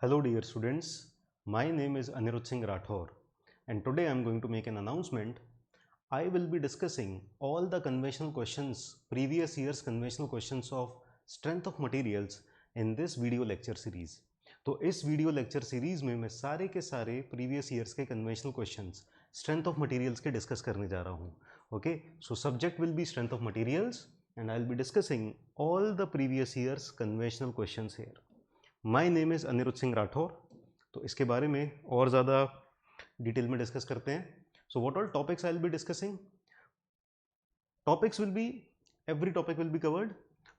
Hello dear students, my name is Anirudh Singh Rathore and today I am going to make an announcement. I will be discussing all the conventional questions, previous year's conventional questions of strength of materials in this video lecture series. तो इस video lecture series में मैं सारे के सारे previous years के conventional questions strength of materials के discuss करने जा रहा हूँ. Okay, so subject will be strength of materials and I'll be discussing all the previous year's conventional questions here. My name is Aniruddh Singh Rathore. तो इसके बारे में और ज़्यादा डिटेल में डिस्कस करते हैं. So what all topics I will be discussing. Topics will be, every topic will be covered.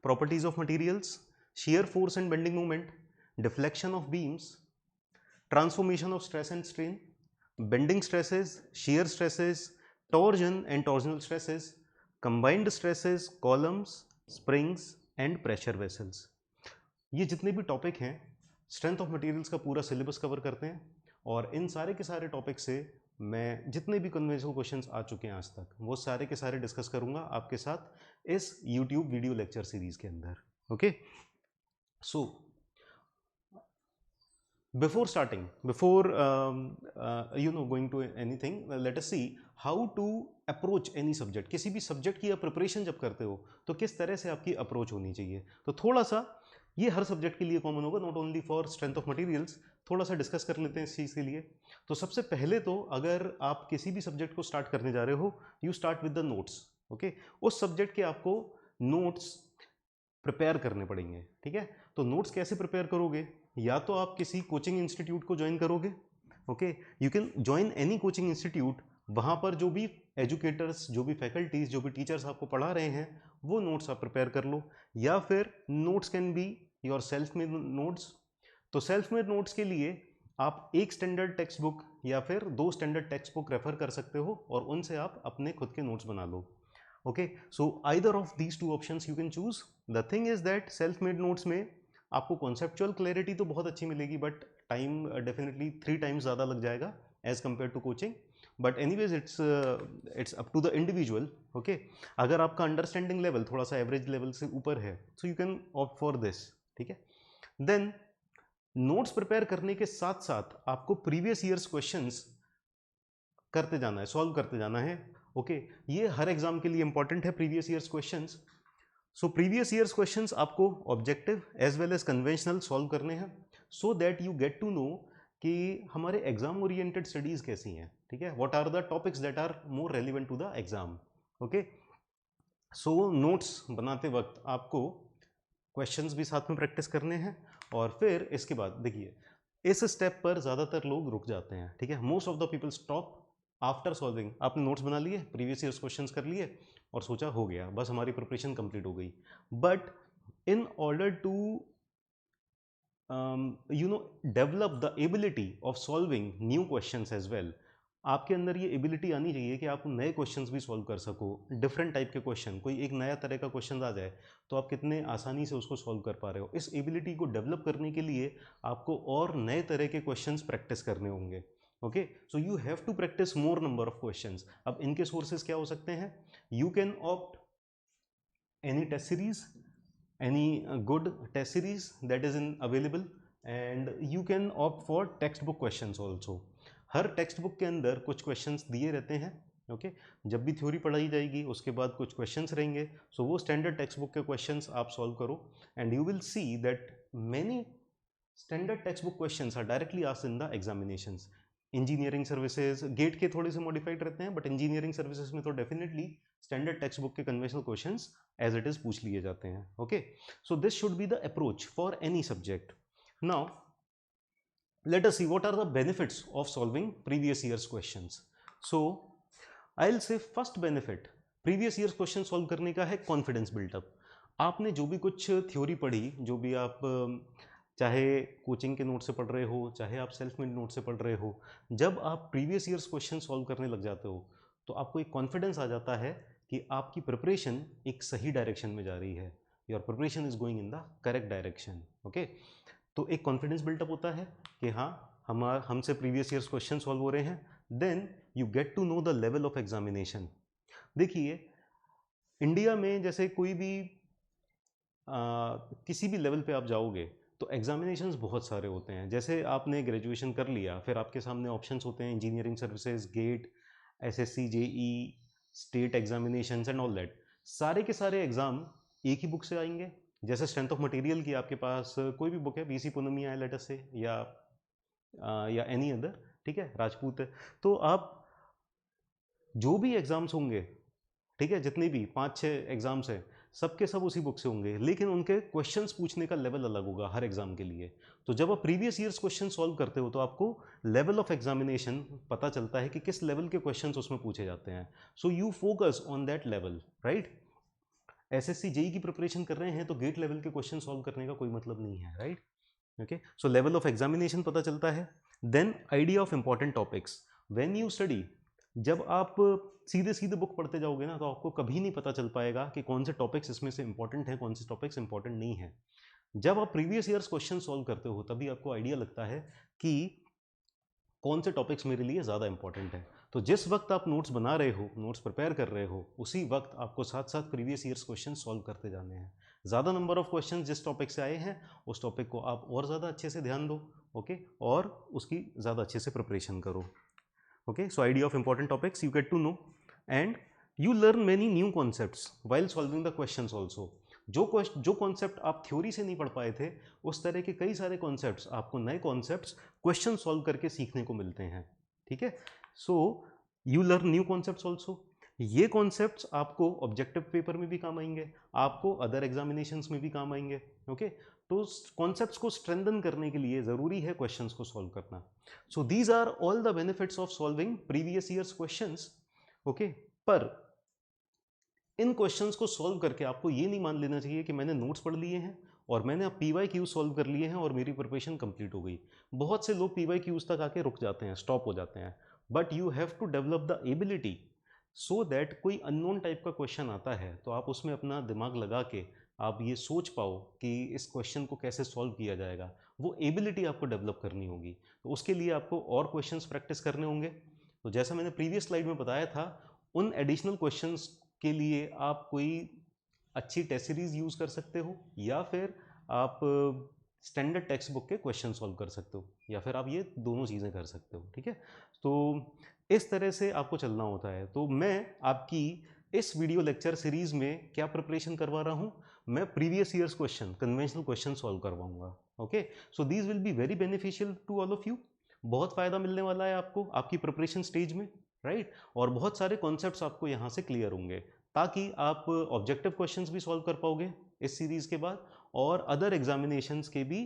Properties of materials, shear force and bending moment, deflection of beams, transformation of stress and strain, bending stresses, shear stresses, torsion and torsional stresses, combined stresses, columns, springs and pressure vessels. ये जितने भी topic हैं strength of materials का पूरा syllabus cover करते हैं और इन सारे के सारे टॉपिक से मैं जितने भी कन्वेंशनल क्वेश्चंस आ चुके हैं आज तक वो सारे के सारे डिस्कस करूंगा आपके साथ इस यूट्यूब वीडियो लेक्चर सीरीज के अंदर. Okay, so before starting, before going to anything, let us see how to approach any subject. किसी भी सब्जेक्ट की आप प्रिपरेशन जब करते हो तो किस तरह से आपकी अप्रोच होनी चाहिए. तो थोड़ा सा ये हर सब्जेक्ट के लिए कॉमन होगा, not only for strength of materials. थोड़ा सा डिस्कस कर लेते हैं इस चीज़ के लिए. तो सबसे पहले तो अगर आप किसी भी सब्जेक्ट को स्टार्ट करने जा रहे हो, you start with the notes. Okay, उस सब्जेक्ट के आपको नोट्स प्रिपेयर करने पड़ेंगे. ठीक है, तो नोट्स कैसे प्रिपेयर करोगे? या तो आप किसी कोचिंग इंस्टीट्यूट को ज्वाइन करोगे. Okay, you can join any coaching institute. वहाँ पर जो भी एजुकेटर्स, जो भी फैकल्टीज, जो भी टीचर्स आपको पढ़ा रहे हैं वो नोट्स आप प्रिपेयर कर लो. या फिर notes can be your self made notes. तो सेल्फ मेड नोट्स के लिए आप एक स्टैंडर्ड टेक्स्ट बुक या फिर दो स्टैंडर्ड टेक्स्ट बुक रेफर कर सकते हो और उनसे आप अपने खुद के नोट्स बना लो. Okay, so either of these two options you can choose. The thing is that self made notes में आपको कॉन्सेप्चुअल क्लैरिटी तो बहुत अच्छी मिलेगी बट टाइम डेफिनेटली 3 टाइम्स ज़्यादा लग जाएगा as compare to coaching. But anyways it's up to the individual. Okay, अगर आपका अंडरस्टैंडिंग लेवल थोड़ा सा एवरेज लेवल से ऊपर है so you can opt for this. ठीक है, देन नोट्स प्रिपेयर करने के साथ साथ आपको प्रीवियस ईयर्स क्वेश्चंस करते जाना है, सॉल्व करते जाना है. ओके, ये हर एग्जाम के लिए इंपॉर्टेंट है previous years questions. So previous years questions आपको objective as well as conventional solve करने हैं so that you get to know कि हमारे एग्जाम ओरिएंटेड स्टडीज कैसी हैं. ठीक है, what are the topics that are more relevant to the exam. Okay, so notes बनाते वक्त आपको क्वेश्चंस भी साथ में प्रैक्टिस करने हैं और फिर इसके बाद देखिए इस स्टेप पर ज़्यादातर लोग रुक जाते हैं. ठीक है, most of the people stop after solving. आपने नोट्स बना लिए, प्रीवियस ईयर्स क्वेश्चंस कर लिए और सोचा हो गया, बस हमारी प्रिपरेशन कंप्लीट हो गई. But in order to develop the ability of solving new questions as well, आपके अंदर ये एबिलिटी आनी चाहिए कि आप नए क्वेश्चंस भी सॉल्व कर सको. डिफरेंट टाइप के क्वेश्चन, कोई एक नया तरह का क्वेश्चन आ जाए तो आप कितने आसानी से उसको सॉल्व कर पा रहे हो. इस एबिलिटी को डेवलप करने के लिए आपको और नए तरह के क्वेश्चंस प्रैक्टिस करने होंगे. Okay, so you have to practice more number of questions. अब इनके सोर्सेज क्या हो सकते हैं? You can opt any test series, any good test series that is in available and you can opt for textbook questions also. Her text book के अंदर कुछ questions दिए रहते हैं. ओके, जब भी थ्योरी पढ़ाई जाएगी उसके बाद कुछ क्वेश्चंस रहेंगे सो वो स्टैंडर्ड टेक्स्ट बुक के क्वेश्चंस आप सॉल्व करो and you will see that many standard text book questions are directly asked in the examinations. Engineering services GATE के थोड़े से मॉडिफाइड रहते हैं बट इंजीनियरिंग सर्विसेज में तो डेफिनेटली स्टैंडर्ड टेक्स्ट बुक के conventional questions as it is पूछ लिए जाते हैं. Okay, so this should be the approach for any subject. Now let us see what are the benefits of solving previous year's questions. So I'll say first benefit previous year's question solve करने का है confidence build-up. आपने जो भी कुछ theory पढ़ी, जो भी आप चाहे कोचिंग के नोट से पढ़ रहे हो चाहे आप सेल्फ मेड नोट से पढ़ रहे हो, जब आप प्रीवियस ईयर्स क्वेश्चन सॉल्व करने लग जाते हो तो आपको एक कॉन्फिडेंस आ जाता है कि आपकी प्रिपरेशन एक सही डायरेक्शन में जा रही है. Your preparation is going in the correct direction. Okay, तो एक कॉन्फिडेंस बिल्टअप होता है कि हाँ हमसे प्रीवियस ईयर्स क्वेश्चन सॉल्व हो रहे हैं. Then you get to know the level of examination. देखिए इंडिया में जैसे कोई भी किसी भी लेवल पे आप जाओगे तो एग्जामिनेशंस बहुत सारे होते हैं। जैसे आपने ग्रेजुएशन कर लिया, फिर आपके सामने ऑप्शंस होते हैं engineering services, GATE, SSC, JE, state examinations and all that. सारे के सारे एग्ज़ाम एक ही बुक से आएंगे। जैसे स्ट्रेंथ ऑफ मटेरियल की आपके पास कोई भी बुक है, बीसी पूनमिया है लेटर से, या एनी अदर, ठीक है, राजपूत है, तो आप जो भी एग्ज़ाम्स होंगे, ठीक है, जितने भी 5-6 एग्ज़ाम्स हैं, सबके सब उसी बुक से होंगे, लेकिन उनके क्वेश्चंस पूछने का लेवल अलग होगा हर एग्ज़ाम के लिए। तो जब आप प्रीवियस ईयर्स क्वेश्चन सॉल्व करते हो तो आपको लेवल ऑफ एग्जामिनेशन पता चलता है कि किस लेवल के क्वेश्चंस उसमें पूछे जाते हैं। So you focus on that level, right. SSC JE की प्रिपरेशन कर रहे हैं तो गेट लेवल के क्वेश्चन सॉल्व करने का कोई मतलब नहीं है, right. Okay, so level of examination पता चलता है। Then idea of important topics. When you study, जब आप सीधे सीधे बुक पढ़ते जाओगे ना तो आपको कभी नहीं पता चल पाएगा कि कौन से टॉपिक्स इसमें से इंपॉर्टेंट हैं, कौन से टॉपिक्स इंपॉर्टेंट नहीं है। जब आप प्रीवियस ईयर्स क्वेश्चन सॉल्व करते हो तभी आपको आइडिया लगता है कि कौन से टॉपिक्स मेरे लिए ज़्यादा इंपॉर्टेंट है। तो जिस वक्त आप नोट्स बना रहे हो, नोट्स प्रिपेयर कर रहे हो, उसी वक्त आपको साथ साथ प्रीवियस ईयर्स क्वेश्चन सॉल्व करते जाने हैं। ज़्यादा नंबर ऑफ क्वेश्चन जिस टॉपिक से आए हैं उस टॉपिक को आप और ज़्यादा अच्छे से ध्यान दो, ओके, और उसकी ज़्यादा अच्छे से प्रिपरेशन करो। Okay, so idea of important topics you get to know, and you learn many new concepts while solving the questions also. जो कॉन्सेप्ट आप थ्योरी से नहीं पढ़ पाए थे, उस तरह के कई सारे कॉन्सेप्ट्स, आपको नए कॉन्सेप्ट्स क्वेश्चन सॉल्व करके सीखने को मिलते हैं, ठीक है। So you learn new concepts also. ये कॉन्सेप्ट्स आपको ऑब्जेक्टिव पेपर में भी काम आएंगे, आपको अदर एग्जामिनेशंस में भी काम आएंगे, ओके। तो कॉन्सेप्ट्स को स्ट्रेंथन करने के लिए ज़रूरी है क्वेश्चंस को सॉल्व करना। So these are all the benefits of solving previous years questions, okay. पर इन क्वेश्चंस को सॉल्व करके आपको ये नहीं मान लेना चाहिए कि मैंने नोट्स पढ़ लिए हैं और मैंने अब PYQ सॉल्व कर लिए हैं और मेरी प्रिपरेशन कंप्लीट हो गई। बहुत से लोग PYQs तक आके रुक जाते हैं, स्टॉप हो जाते हैं। But you have to develop the ability so that कोई अननोन टाइप का क्वेश्चन आता है तो आप उसमें अपना दिमाग लगा के आप ये सोच पाओ कि इस क्वेश्चन को कैसे सॉल्व किया जाएगा। वो एबिलिटी आपको डेवलप करनी होगी, तो उसके लिए आपको और क्वेश्चंस प्रैक्टिस करने होंगे। तो जैसा मैंने प्रीवियस स्लाइड में बताया था, उन एडिशनल क्वेश्चंस के लिए आप कोई अच्छी टेस्ट सीरीज यूज़ कर सकते हो, या फिर आप स्टैंडर्ड टेक्स्ट बुक के क्वेश्चन सॉल्व कर सकते हो, या फिर आप ये दोनों चीज़ें कर सकते हो, ठीक है। तो इस तरह से आपको चलना होता है। तो मैं आपकी इस वीडियो लेक्चर सीरीज में क्या प्रिपरेशन करवा रहा हूँ, मैं previous years question, conventional question solve करवाऊंगा, okay. So these will be very beneficial to all of you. बहुत फ़ायदा मिलने वाला है आपको आपकी प्रिपरेशन स्टेज में, राइट। और बहुत सारे कॉन्सेप्ट्स आपको यहाँ से क्लियर होंगे, ताकि आप ऑब्जेक्टिव क्वेश्चंस भी सॉल्व कर पाओगे इस सीरीज़ के बाद, और अदर एग्जामिनेशंस के भी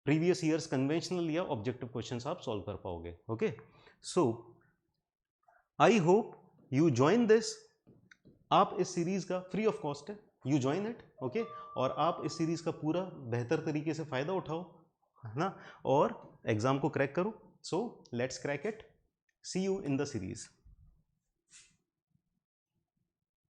प्रीवियस ईयर्स कन्वेंशनल या ऑब्जेक्टिव क्वेश्चंस आप सॉल्व कर पाओगे, okay. So I hope you join this. आप इस सीरीज़ का फ्री ऑफ कॉस्ट है, यू ज्वाइन इट, ओके। और आप इस सीरीज़ का पूरा बेहतर तरीके से फ़ायदा उठाओ, है ना, और एग्ज़ाम को क्रैक करो। So let's crack it. See you in the series.